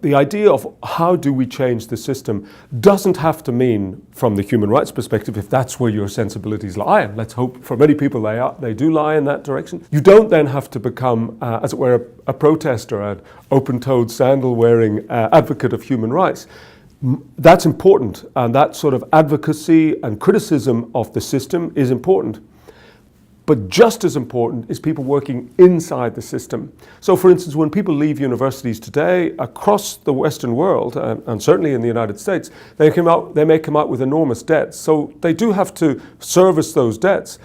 the idea of how do we change the system doesn't have to mean, from the human rights perspective, if that's where your sensibilities lie, and let's hope for many people they do lie in that direction, you don't then have to become, as it were, a protester, an open-toed, sandal-wearing advocate of human rights. That's important, and that sort of advocacy and criticism of the system is important. But just as important is people working inside the system. So for instance, when people leave universities today across the Western world, and certainly in the United States, they may come out with enormous debts. So they do have to service those debts.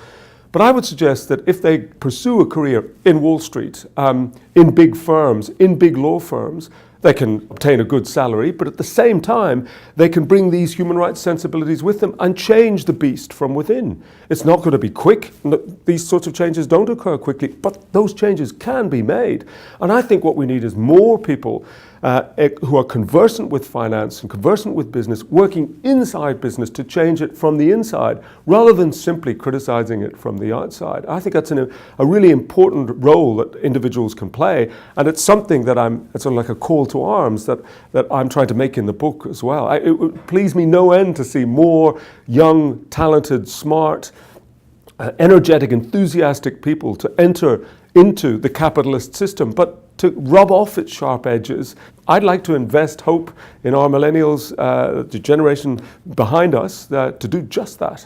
But I would suggest that if they pursue a career in Wall Street, in big firms, in big law firms, they can obtain a good salary, but at the same time, they can bring these human rights sensibilities with them and change the beast from within. It's not going to be quick. These sorts of changes don't occur quickly, but those changes can be made. And I think what we need is more people who are conversant with finance and conversant with business, working inside business to change it from the inside, rather than simply criticizing it from the outside. I think that's a really important role that individuals can play, and it's something that it's sort of like a call to arms that I'm trying to make in the book as well. It would please me no end to see more young, talented, smart, energetic, enthusiastic people to enter into the capitalist system, but to rub off its sharp edges. I'd like to invest hope in our millennials, the generation behind us, to do just that.